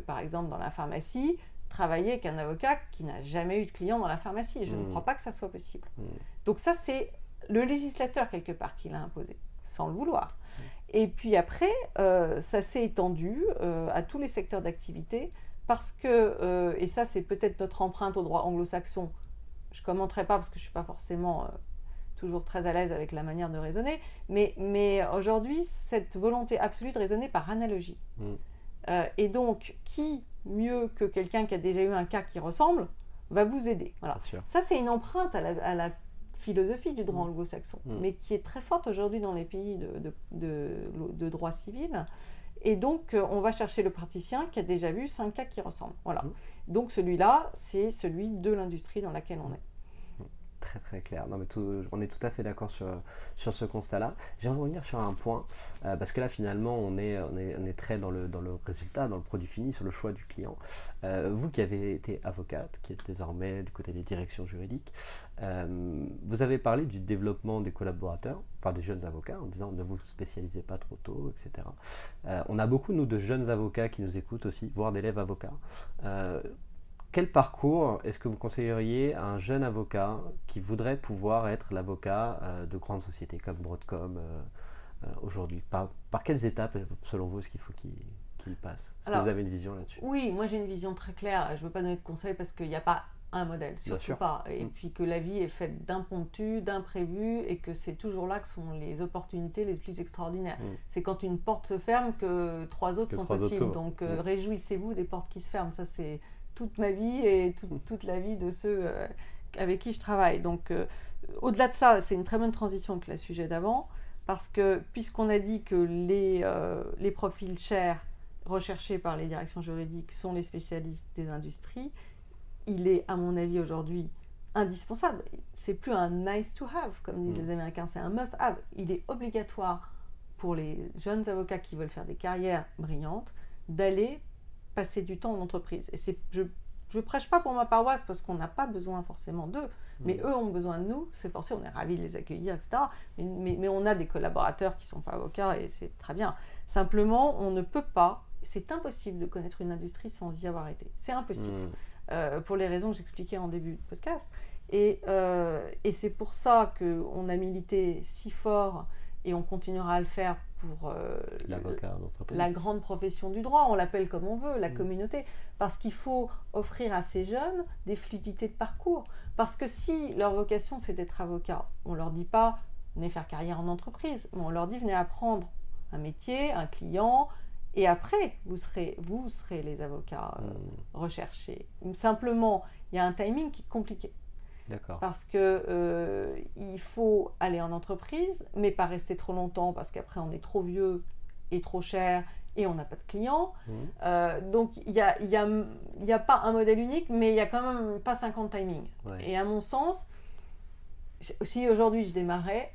par exemple dans la pharmacie, travailler avec un avocat qui n'a jamais eu de client dans la pharmacie. Je ne crois pas que ça soit possible. Donc ça, c'est le législateur quelque part qui l'a imposé, sans le vouloir. Et puis après, ça s'est étendu à tous les secteurs d'activité parce que, et ça c'est peut-être notre empreinte au droit anglo-saxon, je ne commenterai pas parce que je ne suis pas forcément toujours très à l'aise avec la manière de raisonner, mais aujourd'hui, cette volonté absolue de raisonner par analogie. Et donc, qui, mieux que quelqu'un qui a déjà eu un cas qui ressemble, va vous aider. Voilà. Ça, c'est une empreinte à la philosophie du droit anglo-saxon, mais qui est très forte aujourd'hui dans les pays de droit civil. Et donc, on va chercher le praticien qui a déjà vu 5 cas qui ressemblent. Voilà. Donc, celui-là, c'est celui de l'industrie dans laquelle on est. Très, très très clair. Non, mais on est tout à fait d'accord sur ce constat-là. J'aimerais revenir sur un point, parce que là, finalement, on est très dans le résultat, dans le produit fini, sur le choix du client. Vous qui avez été avocate, qui êtes désormais du côté des directions juridiques, vous avez parlé du développement des collaborateurs, par des jeunes avocats, en disant ne vous spécialisez pas trop tôt, etc. On a beaucoup, nous, de jeunes avocats qui nous écoutent aussi, voire d'élèves avocats. Quel parcours est-ce que vous conseilleriez à un jeune avocat qui voudrait pouvoir être l'avocat de grandes sociétés comme Broadcom aujourd'hui? Par quelles étapes, selon vous, est-ce qu'il faut qu'il passe? Est-ce que vous avez une vision là-dessus? Oui, moi j'ai une vision très claire. Je ne veux pas donner de conseils parce qu'il n'y a pas un modèle, surtout pas. Et puis que la vie est faite d'impromptus, d'imprévus, et que c'est toujours là que sont les opportunités les plus extraordinaires. C'est quand une porte se ferme que trois autres sont possibles. Donc réjouissez-vous des portes qui se ferment. Ça, c'est toute ma vie et toute la vie de ceux avec qui je travaille. Donc au-delà de ça, c'est une très bonne transition avec le sujet d'avant, parce que puisqu'on a dit que les profils chers recherchés par les directions juridiques sont les spécialistes des industries, il est, à mon avis, aujourd'hui indispensable. C'est plus un nice to have, comme disent les Américains, c'est un must have. Il est obligatoire pour les jeunes avocats qui veulent faire des carrières brillantes d'aller passer du temps en entreprise. Et je prêche pas pour ma paroisse parce qu'on n'a pas besoin forcément d'eux, mais eux ont besoin de nous, c'est forcé, on est ravis de les accueillir, etc. Mais on a des collaborateurs qui ne sont pas avocats et c'est très bien. Simplement, on ne peut pas, c'est impossible de connaître une industrie sans y avoir été. C'est impossible. Pour les raisons que j'expliquais en début de podcast. Et c'est pour ça qu'on a milité si fort et on continuera à le faire pour la grande profession du droit, on l'appelle comme on veut, la communauté, parce qu'il faut offrir à ces jeunes des fluidités de parcours. Parce que si leur vocation c'est d'être avocat, on ne leur dit pas venez faire carrière en entreprise, mais on leur dit venez apprendre un métier, un client, et après vous serez les avocats recherchés. Simplement, il y a un timing qui est compliqué. D'accord. Parce que il faut aller en entreprise, mais pas rester trop longtemps parce qu'après on est trop vieux et trop cher et on n'a pas de clients. Donc il y a pas un modèle unique, mais il y a quand même pas 50 timings. Ouais. Et à mon sens, si aujourd'hui je démarrais,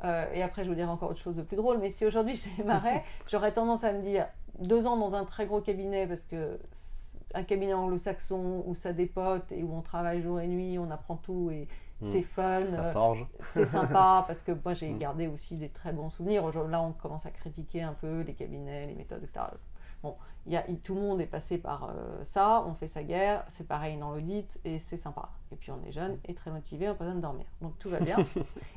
et après je vous dirai encore autre chose de plus drôle, mais si aujourd'hui je démarrais, j'aurais tendance à me dire 2 ans dans un très gros cabinet parce que un cabinet anglo-saxon où ça dépote et où on travaille jour et nuit, on apprend tout et c'est fun, ça forge. C'est sympa parce que moi j'ai gardé aussi des très bons souvenirs. Là on commence à critiquer un peu les cabinets, les méthodes, etc. Bon, tout le monde est passé par ça, on fait sa guerre, c'est pareil dans l'audit et c'est sympa. Et puis on est jeune et très motivé, on n'a pas besoin de dormir. Donc tout va bien.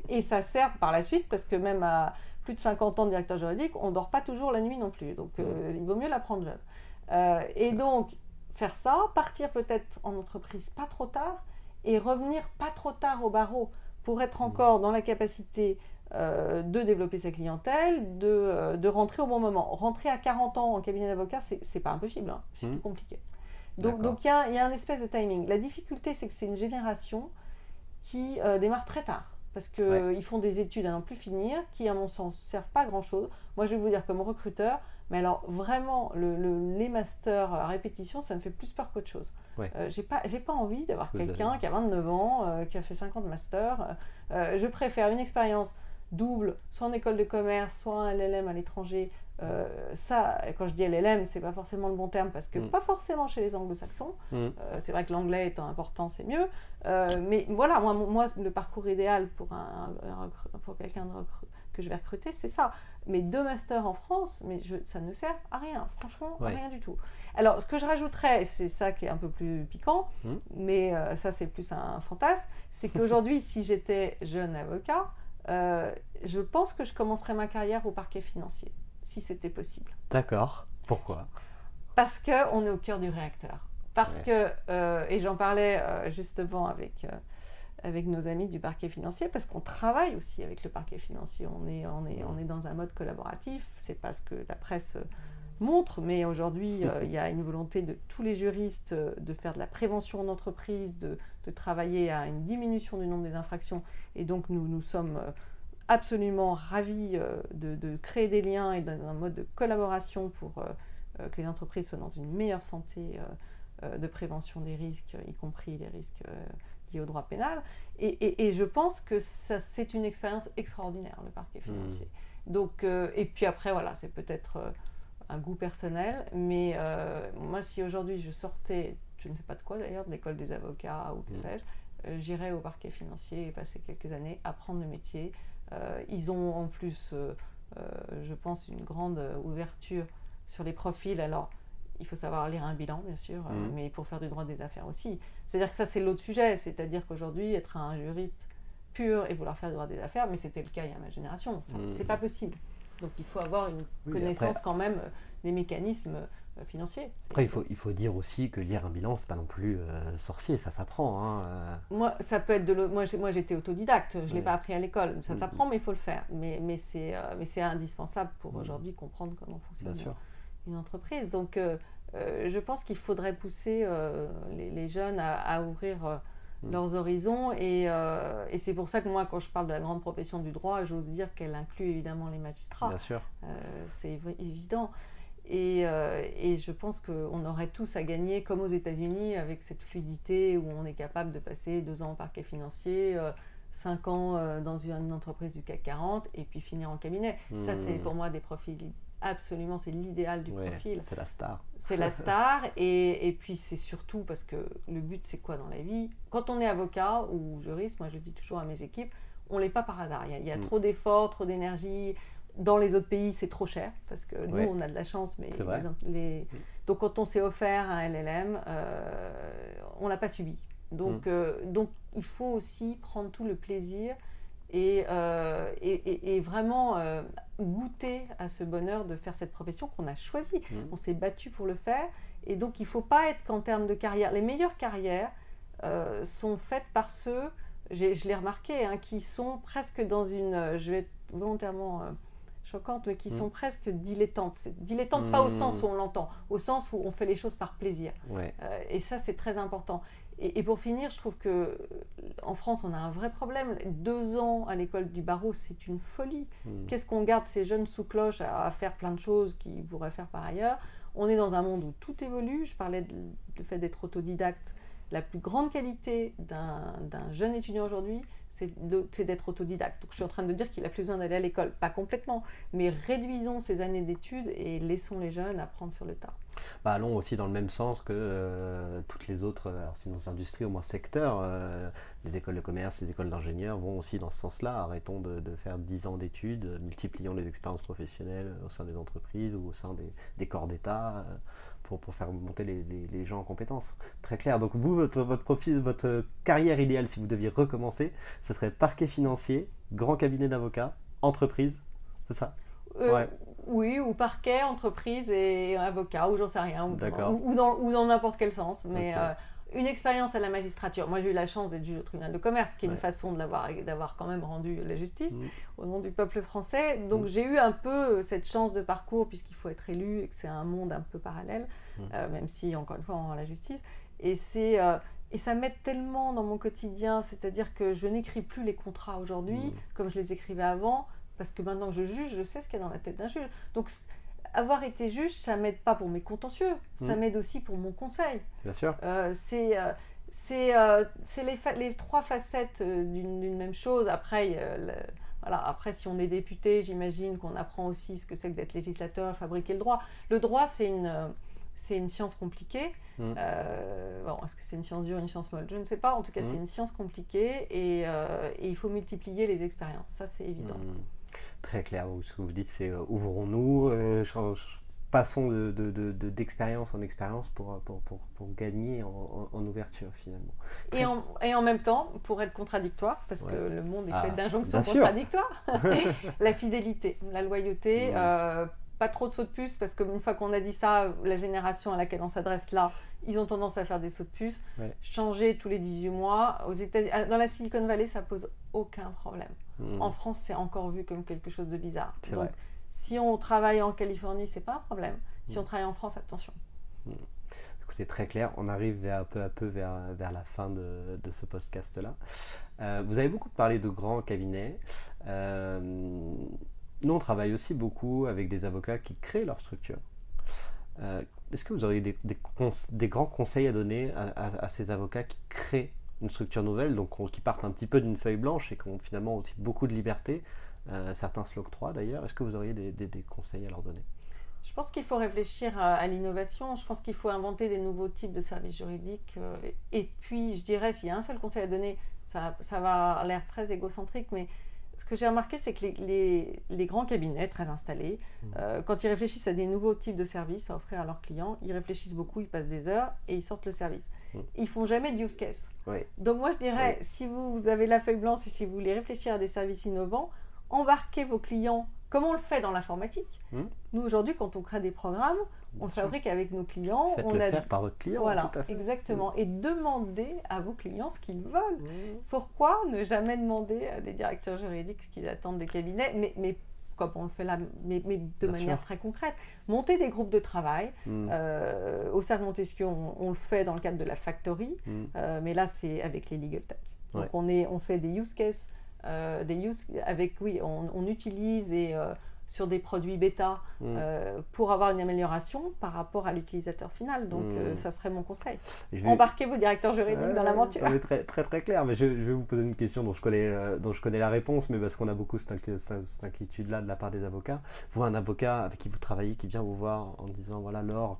Et ça sert par la suite parce que même à plus de 50 ans de directeur juridique, on ne dort pas toujours la nuit non plus. Donc il vaut mieux l'apprendre jeune. Et donc faire ça, partir peut-être en entreprise pas trop tard et revenir pas trop tard au barreau pour être encore dans la capacité de développer sa clientèle, de rentrer au bon moment. Rentrer à 40 ans en cabinet d'avocat, c'est pas impossible, hein. C'est plus compliqué. Donc il y a un espèce de timing. La difficulté, c'est que c'est une génération qui démarre très tard parce qu'ils font des études à n'en plus finir qui, à mon sens, servent pas à grand-chose. Moi, je vais vous dire comme recruteur, mais alors vraiment, les masters à répétition, ça me fait plus peur qu'autre chose. Ouais. J'ai pas envie d'avoir quelqu'un qui a 29 ans, qui a fait 50 masters. Je préfère une expérience double, soit en école de commerce, soit un LLM à l'étranger. Ça, quand je dis LLM, c'est pas forcément le bon terme parce que pas forcément chez les anglo-saxons. C'est vrai que l'anglais étant important, c'est mieux. Mais voilà, moi, le parcours idéal pour quelqu'un que je vais recruter, c'est ça. Mais 2 masters en France, mais ça ne sert à rien, franchement, à rien du tout. Alors, ce que je rajouterais, c'est ça qui est un peu plus piquant, mais ça, c'est plus un fantasme, c'est qu'aujourd'hui, si j'étais jeune avocat, je pense que je commencerais ma carrière au parquet financier, si c'était possible. D'accord. Pourquoi ? Parce qu'on est au cœur du réacteur. Parce que, et j'en parlais justement avec nos amis du parquet financier, parce qu'on travaille aussi avec le parquet financier. On est dans un mode collaboratif. C'est pas ce que la presse montre, mais aujourd'hui, il y a une volonté de tous les juristes de faire de la prévention en entreprise, de travailler à une diminution du nombre des infractions. Et donc, nous sommes absolument ravis de créer des liens et dans un mode de collaboration pour que les entreprises soient dans une meilleure santé de prévention des risques, y compris les risques liées au droit pénal. Et je pense que c'est une expérience extraordinaire, le parquet financier. Donc, et puis après, voilà, c'est peut-être un goût personnel, mais moi, si aujourd'hui je sortais, je ne sais pas de quoi d'ailleurs, de l'école des avocats ou que sais-je, j'irais au parquet financier et passer quelques années, apprendre le métier. Ils ont en plus, je pense, une grande ouverture sur les profils. Alors, il faut savoir lire un bilan, bien sûr, mais pour faire du droit des affaires aussi. C'est-à-dire que ça, c'est l'autre sujet. C'est-à-dire qu'aujourd'hui, être un juriste pur et vouloir faire du droit des affaires, mais c'était le cas il y a ma génération. C'est pas possible. Donc, il faut avoir une connaissance quand même des mécanismes financiers. Après, il faut dire aussi que lire un bilan, c'est pas non plus sorcier, ça s'apprend. Hein. Moi, ça peut être moi, j'étais autodidacte, je l'ai pas appris à l'école. Ça s'apprend, mais il faut le faire. Mais c'est indispensable pour aujourd'hui comprendre comment fonctionne une entreprise. Donc, je pense qu'il faudrait pousser les jeunes à ouvrir leurs horizons. Et c'est pour ça que moi, quand je parle de la grande profession du droit, j'ose dire qu'elle inclut évidemment les magistrats. Bien sûr. C'est évident. Et je pense qu'on aurait tous à gagner, comme aux États-Unis, avec cette fluidité où on est capable de passer 2 ans au parquet financier, 5 ans dans une entreprise du CAC 40 et puis finir en cabinet. Ça, c'est pour moi des profils, absolument, c'est l'idéal du profil. C'est la star. C'est la star et puis c'est surtout parce que le but, c'est quoi dans la vie ? Quand on est avocat ou juriste, moi je dis toujours à mes équipes, on ne l'est pas par hasard. Il y a trop d'efforts, trop d'énergie. Dans les autres pays, c'est trop cher, parce que nous, on a de la chance, mais donc quand on s'est offert un LLM, on ne l'a pas subi. Donc il faut aussi prendre tout le plaisir et vraiment goûter à ce bonheur de faire cette profession qu'on a choisie. On s'est battu pour le faire, et donc il ne faut pas être qu'en termes de carrière. Les meilleures carrières sont faites par ceux, je l'ai remarqué, qui sont presque dans une, je vais être volontairement choquante, mais qui sont presque dilettantes. Dilettantes, pas au sens où on l'entend, au sens où on fait les choses par plaisir. Et ça, c'est très important. Et pour finir, je trouve qu'en France, on a un vrai problème. 2 ans à l'école du barreau, c'est une folie. Qu'est-ce qu'on garde ces jeunes sous cloche à faire plein de choses qu'ils pourraient faire par ailleurs ? On est dans un monde où tout évolue. Je parlais du fait d'être autodidacte. La plus grande qualité d'un jeune étudiant aujourd'hui, c'est d'être autodidacte. Donc je suis en train de dire qu'il n'a plus besoin d'aller à l'école. Pas complètement, mais réduisons ces années d'études et laissons les jeunes apprendre sur le tas. Allons aussi dans le même sens que toutes les autres, alors sinon industries, au moins secteurs, les écoles de commerce, les écoles d'ingénieurs vont aussi dans ce sens-là. Arrêtons de faire 10 ans d'études, multiplions les expériences professionnelles au sein des entreprises ou au sein des corps d'État pour faire monter les gens en compétences. Très clair. Donc vous, votre profil, votre carrière idéale, si vous deviez recommencer, ce serait parquet financier, grand cabinet d'avocats, entreprise, c'est ça ? Oui, ou parquet, entreprise et avocat, ou j'en sais rien, ou dans n'importe quel sens. Mais une expérience à la magistrature. Moi, j'ai eu la chance d'être juge au tribunal de commerce, qui est une façon d'avoir quand même rendu la justice au nom du peuple français. Donc, j'ai eu un peu cette chance de parcours, puisqu'il faut être élu et que c'est un monde un peu parallèle, même si, encore une fois, on rend la justice. Et ça m'aide tellement dans mon quotidien, c'est-à-dire que je n'écris plus les contrats aujourd'hui comme je les écrivais avant, parce que maintenant que je juge, je sais ce qu'il y a dans la tête d'un juge. Donc, avoir été juge, ça m'aide pas pour mes contentieux, ça m'aide aussi pour mon conseil. Bien sûr. C'est les 3 facettes d'une même chose. Après, après, si on est député, j'imagine qu'on apprend aussi ce que c'est que d'être législateur, fabriquer le droit. Le droit, c'est une science compliquée. Est-ce que c'est une science dure, une science molle ? Je ne sais pas. En tout cas, c'est une science compliquée et il faut multiplier les expériences. Ça, c'est évident. Très clair. Ce que vous dites, c'est ouvrons-nous, passons d'expérience en expérience pour gagner en ouverture finalement. Et en même temps, pour être contradictoire, parce que le monde est fait d'injonctions contradictoires, la fidélité, la loyauté, pas trop de sauts de puce, parce qu'une fois qu'on a dit ça, la génération à laquelle on s'adresse là, ils ont tendance à faire des sauts de puce. Changer tous les 18 mois. Dans la Silicon Valley, ça pose aucun problème. En France, c'est encore vu comme quelque chose de bizarre. Donc, si on travaille en Californie, c'est pas un problème. Si on travaille en France, attention. Écoutez, très clair. On arrive peu à peu vers la fin de ce podcast-là. Vous avez beaucoup parlé de grands cabinets. Nous, on travaille aussi beaucoup avec des avocats qui créent leur structure. Est-ce que vous auriez des grands conseils à donner à ces avocats qui créent une structure nouvelle, donc qui partent un petit peu d'une feuille blanche et qui ont finalement aussi beaucoup de liberté. Certains se l'octroient d'ailleurs. Est-ce que vous auriez des conseils à leur donner? Je pense qu'il faut réfléchir à l'innovation, je pense qu'il faut inventer des nouveaux types de services juridiques. Et puis, je dirais, s'il y a un seul conseil à donner, ça va avoir l'air très égocentrique, mais ce que j'ai remarqué, c'est que les grands cabinets très installés, quand ils réfléchissent à des nouveaux types de services à offrir à leurs clients, ils réfléchissent beaucoup, ils passent des heures et ils sortent le service. Ils font jamais de use case. Oui. Donc moi, je dirais, si vous avez la feuille blanche et si vous voulez réfléchir à des services innovants, embarquez vos clients comme on le fait dans l'informatique. Nous, aujourd'hui, quand on crée des programmes, on le fabrique avec nos clients. Faites-le faire par votre client. Voilà, tout à fait. exactement. Et demandez à vos clients ce qu'ils veulent. Pourquoi ne jamais demander à des directeurs juridiques ce qu'ils attendent des cabinets, mais comme on le fait là, mais de manière très concrète. Monter des groupes de travail. Au Cercle Montesquieu, on le fait dans le cadre de la factory, mais là, c'est avec les legal tech. Donc, on fait des use cases. On utilise sur des produits bêta pour avoir une amélioration par rapport à l'utilisateur final. Donc, ça serait mon conseil. Embarquez vos directeurs juridiques dans l'aventure. Très, très, très clair. Mais je vais vous poser une question dont je connais la réponse, mais parce qu'on a beaucoup cette inquiétude-là de la part des avocats. Vous, un avocat avec qui vous travaillez, qui vient vous voir en disant, voilà Laure,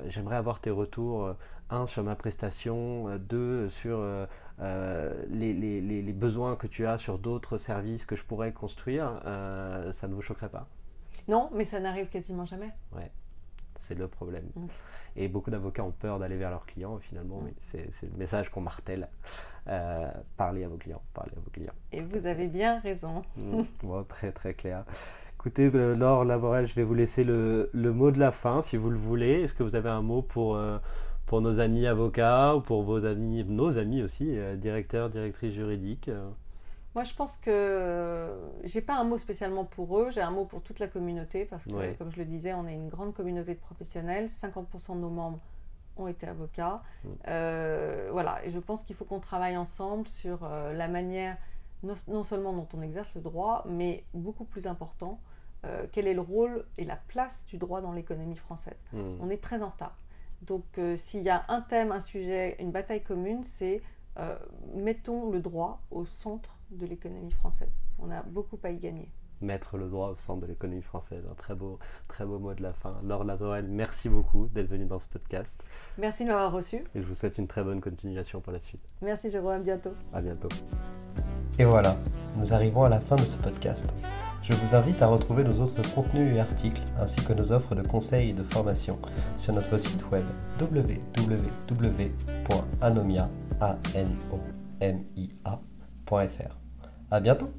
j'aimerais avoir tes retours, 1 sur ma prestation, 2 sur les besoins que tu as sur d'autres services que je pourrais construire, ça ne vous choquerait pas? Non, mais ça n'arrive quasiment jamais. Ouais, c'est le problème. Et beaucoup d'avocats ont peur d'aller vers leurs clients, et finalement, c'est le message qu'on martèle. Parlez à vos clients, parlez à vos clients. Et vous avez bien raison. Bon, très très clair. Écoutez, Laure Lavorel, je vais vous laisser le mot de la fin, si vous le voulez. Est-ce que vous avez un mot pour nos amis avocats ou pour nos amis aussi, directeurs, directrices juridiques? Moi, je pense que j'ai pas un mot spécialement pour eux, j'ai un mot pour toute la communauté parce que, comme je le disais, on est une grande communauté de professionnels. 50% de nos membres ont été avocats. Voilà, et je pense qu'il faut qu'on travaille ensemble sur la manière, non seulement dont on exerce le droit, mais beaucoup plus important, quel est le rôle et la place du droit dans l'économie française. On est très en retard. Donc, s'il y a un thème, un sujet, une bataille commune, c'est mettons le droit au centre de l'économie française. On a beaucoup à y gagner. Mettre le droit au centre de l'économie française, un très beau mot de la fin. Laure Lavorel, merci beaucoup d'être venue dans ce podcast. Merci de m'avoir reçu. Et je vous souhaite une très bonne continuation pour la suite. Merci Jérôme, à bientôt. À bientôt. Et voilà, nous arrivons à la fin de ce podcast. Je vous invite à retrouver nos autres contenus et articles, ainsi que nos offres de conseils et de formation sur notre site web www.anomia.fr. À bientôt!